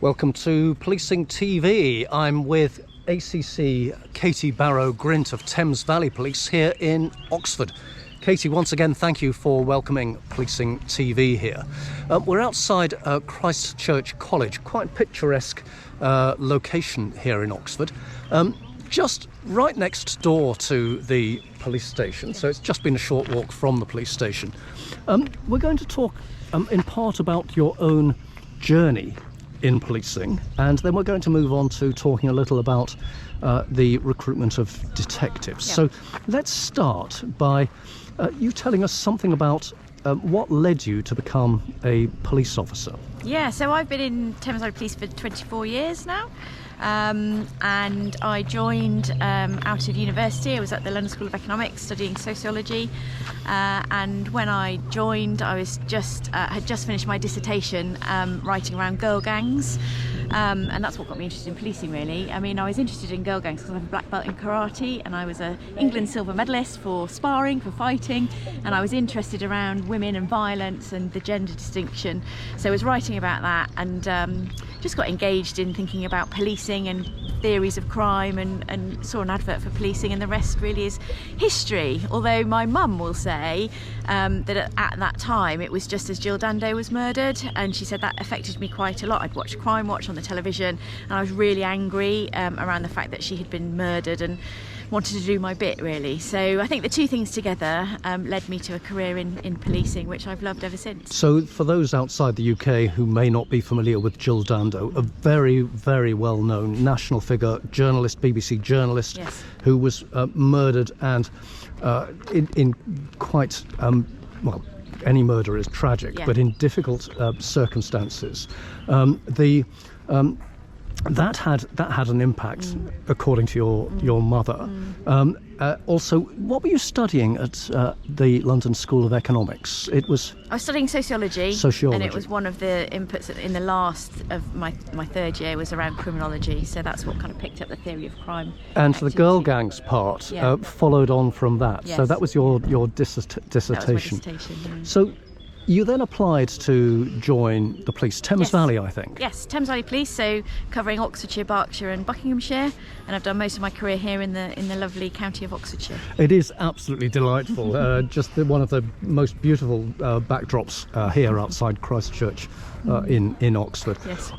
Welcome to Policing TV. I'm with ACC Katy Barrow-Grint of Thames Valley Police here in Oxford. Katy, once again, thank you for welcoming Policing TV here. We're outside Christ Church College, quite picturesque location here in Oxford. Just right next door to the police station, so it's just been a short walk from the police station. We're going to talk in part about your own journey in policing, and then we're going to move on to talking a little about the recruitment of detectives. Yeah. So let's start by you telling us something about what led you to become a police officer. Yeah, so I've been in Thames Valley Police for 24 years now, and I joined out of university. I was at the London School of Economics studying sociology, and when I joined I was had just finished my dissertation writing around girl gangs, and that's what got me interested in policing, really. I mean, I was interested in girl gangs because I have a black belt in karate, and I was a England silver medalist for sparring, for fighting, and I was interested around women and violence and the gender distinction. So I was writing about that, and just got engaged in thinking about policing and theories of crime, and saw an advert for policing, and the rest really is history. Although my mum will say that at that time it was just as Jill Dando was murdered, and she said that affected me quite a lot. I'd watched Crime Watch on the television, and I was really angry around the fact that she had been murdered, and wanted to do my bit, really. So I think the two things together led me to a career in policing, which I've loved ever since. So for those outside the UK who may not be familiar with Jill Dando, a very, very well-known national figure, journalist, BBC journalist, Yes. who was murdered, and in quite, well, any murder is tragic, Yeah. but in difficult circumstances. That had an impact, according to your mother. Also, what were you studying at the London School of Economics? I was studying sociology. Sociology. And it was one of the inputs in the last of my third year was around criminology. So that's what kind of picked up the theory of crime. And the girl activity. gangs part Yeah. followed on from that. So Yes. that was your That was my dissertation. dissertation. Yeah. So you then applied to join the police, Thames Yes. Valley, I think. Yes, Thames Valley Police, so covering Oxfordshire, Berkshire and Buckinghamshire, and I've done most of my career here in the lovely county of Oxfordshire. It is absolutely delightful. Just one of the most beautiful backdrops here outside Christ Church in Oxford. Yes.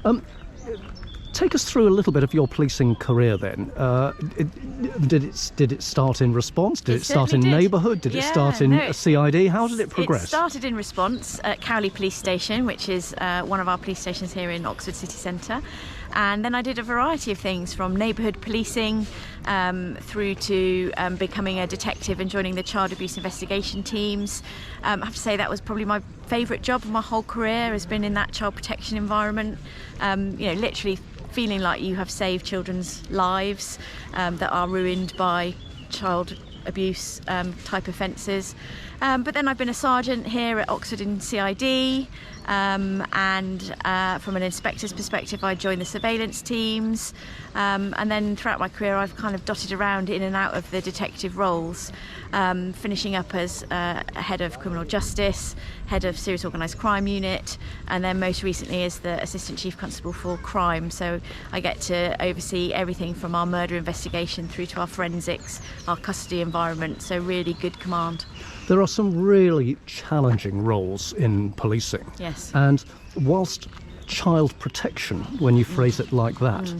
Take us through a little bit of your policing career then. Did it start in response? Did it start in certainly did. neighbourhood? Did it Yeah, start in no, CID? How did it progress? It started in response at Cowley Police Station, which is one of our police stations here in Oxford city centre. And then I did a variety of things, from neighbourhood policing through to becoming a detective and joining the child abuse investigation teams. I have to say that was probably my favourite job of my whole career, has been in that child protection environment. Literally feeling like you have saved children's lives that are ruined by child abuse type offences. But then I've been a sergeant here at Oxford in CID, and from an inspector's perspective I joined the surveillance teams, and then throughout my career I've kind of dotted around in and out of the detective roles, finishing up as head of criminal justice, head of serious organised crime unit, and then most recently as the assistant chief constable for crime. So I get to oversee everything from our murder investigation through to our forensics, our custody environment, so really good command. There are some really challenging roles in policing. Yes. And whilst child protection, when you phrase it like that,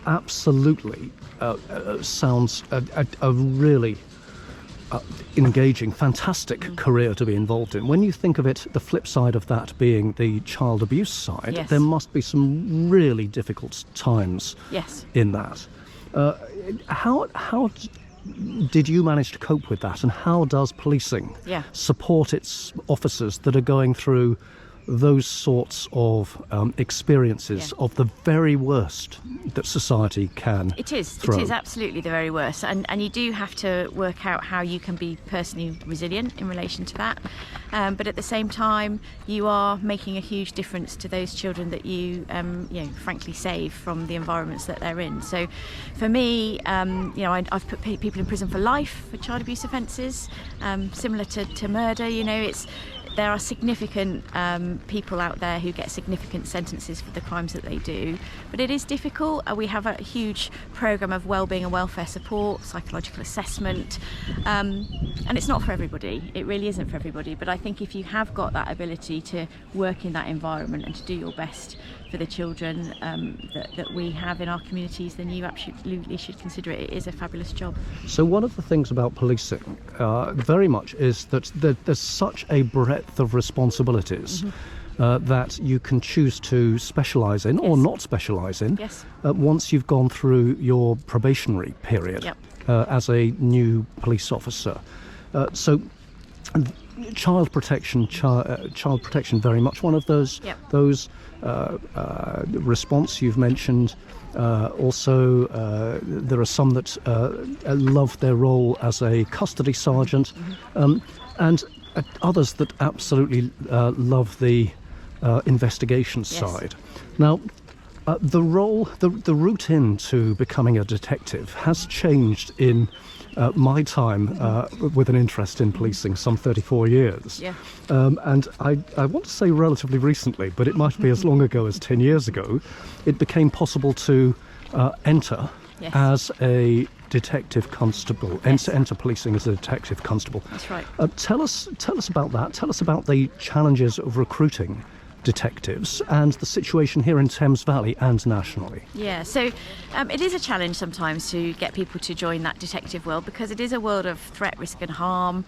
absolutely sounds a really engaging, fantastic career to be involved in. When you think of it, the flip side of that being the child abuse side, Yes. there must be some really difficult times Yes. in that. How did you manage to cope with that, and how does policing Yeah. support its officers that are going through those sorts of experiences of the very worst that society can It is throw? absolutely the very worst, and you do have to work out how you can be personally resilient in relation to that, but at the same time you are making a huge difference to those children that you frankly save from the environments that they're in. So for me, I've put people in prison for life for child abuse offences, similar to murder. there are significant people out there who get significant sentences for the crimes that they do, but it is difficult. We have a huge programme of wellbeing and welfare support, psychological assessment, and it's not for everybody. It really isn't for everybody, but I think if you have got that ability to work in that environment and to do your best for the children that we have in our communities, then you absolutely should consider it. It is a fabulous job. So one of the things about policing very much is that there's such a breadth of responsibilities that you can choose to specialise in or not specialise in once you've gone through your probationary period as a new police officer. So child protection very much one of those response you've mentioned. Also there are some that love their role as a custody sergeant, and others that absolutely love the investigation side. Now the route into becoming a detective has changed in my time with an interest in policing, some 34 years. And I want to say relatively recently, but it might be as long ago as 10 years ago, it became possible to enter as a detective constable, enter policing as a detective constable. That's right. Tell us about that. Tell us about the challenges of recruiting detectives and the situation here in Thames Valley and nationally. Yeah, so it is a challenge sometimes to get people to join that detective world, because it is a world of threat, risk and harm.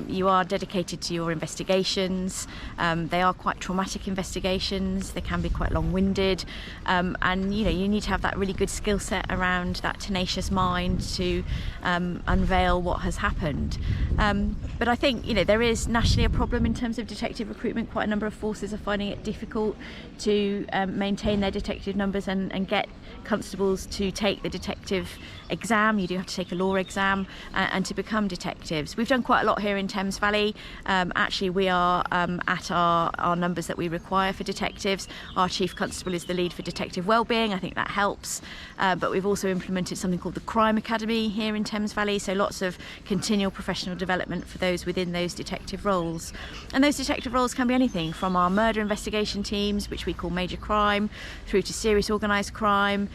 You are dedicated to your investigations. They are quite traumatic investigations. They can be quite long-winded, and you need to have that really good skill set around that tenacious mind to unveil what has happened. But I think there is nationally a problem in terms of detective recruitment. Quite a number of forces are finding it difficult to maintain their detective numbers and get constables to take the detective exam. You do have to take a law exam and to become detectives. We've done quite a lot here in Thames Valley. Actually, we are at our numbers that we require for detectives. Our chief constable is the lead for detective wellbeing. I think that helps. But we've also implemented something called the Crime Academy here in Thames Valley, so lots of continual professional development for those within those detective roles. And those detective roles can be anything from our murder investigation teams, which we call major crime, through to serious organised crime.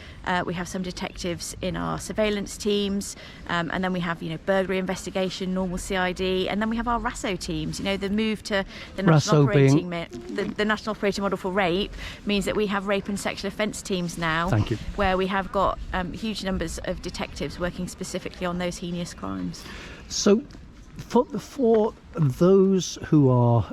We have some detectives in our surveillance teams, and then we have burglary investigation, normal CID, and then we have our RASO teams. The move to the national operating the national operating model for rape means that we have rape and sexual offence teams now. Thank you. Where we have got huge numbers of detectives working specifically on those heinous crimes. So for those who are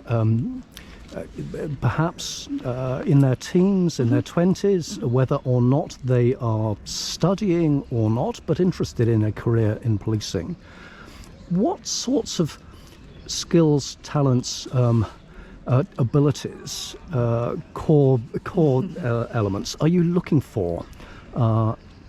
perhaps in their teens, in their 20s, whether or not they are studying or not, but interested in a career in policing, what sorts of skills, talents, abilities, core elements are you looking for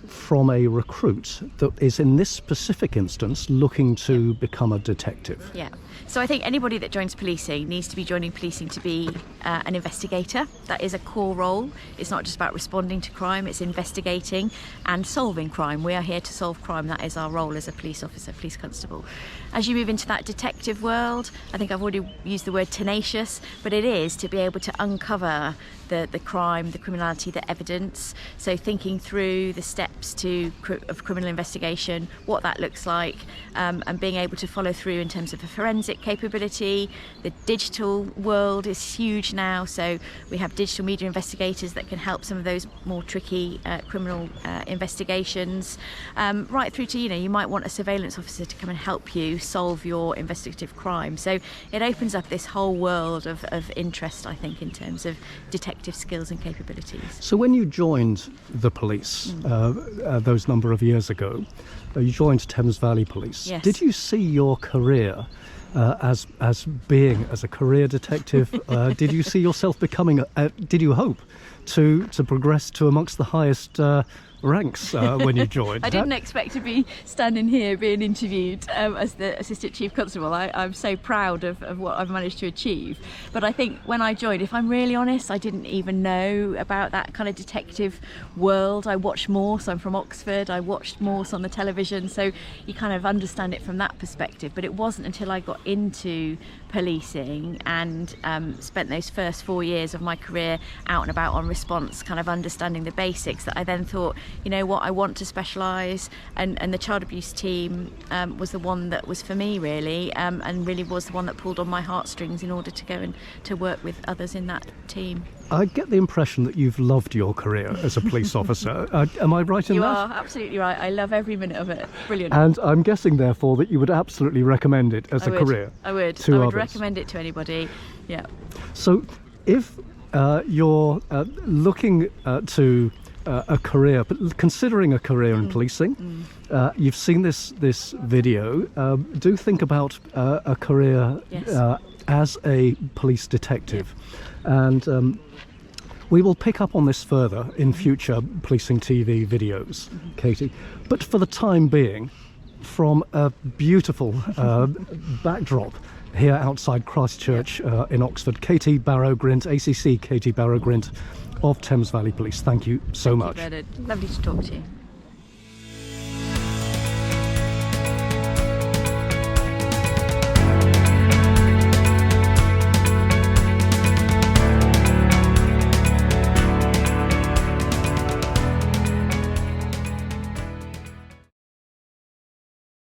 from a recruit that is, in this specific instance, looking to become a detective? Yeah. So I think anybody that joins policing needs to be joining policing to be an investigator. That is a core role. It's not just about responding to crime, it's investigating and solving crime. We are here to solve crime. That is our role as a police officer, police constable. As you move into that detective world, I think I've already used the word tenacious, but it is to be able to uncover the crime, the criminality, the evidence. So thinking through the steps of criminal investigation, what that looks like, and being able to follow through in terms of a forensic capability. The digital world is huge now, so we have digital media investigators that can help some of those more tricky criminal investigations, right through to you might want a surveillance officer to come and help you solve your investigative crime. So it opens up this whole world of interest, I think, in terms of detective skills and capabilities. So when you joined the police those number of years ago, you joined Thames Valley Police. Yes. Did you see your career as being as a career detective? Did you see yourself becoming? Did you hope to progress to amongst the highest ranks when you joined. I didn't expect to be standing here being interviewed as the Assistant Chief Constable. I'm so proud of what I've managed to achieve. But I think when I joined, if I'm really honest, I didn't even know about that kind of detective world. I watched Morse, I'm from Oxford, I watched Morse on the television, so you kind of understand it from that perspective. But it wasn't until I got into policing and spent those first 4 years of my career out and about on response, kind of understanding the basics, that I then thought, you know what, I want to specialise, and the child abuse team was the one that was for me really, and really was the one that pulled on my heartstrings in order to go and to work with others in that team. I get the impression that you've loved your career as a police officer. Am I right in that? You are absolutely right. I love every minute of it. Brilliant. And I'm guessing, therefore, that you would absolutely recommend it as a career. I would others. recommend it to anybody. Yeah. So, if you're looking to a career, but considering a career in policing, you've seen this video. Do think about a career as a police detective, and we will pick up on this further in future policing TV videos, Katie. But for the time being, from a beautiful backdrop here outside Christchurch in Oxford, Katy Barrow-Grint, ACC Katy Barrow-Grint of Thames Valley Police. Thank you so much. Lovely to talk to you.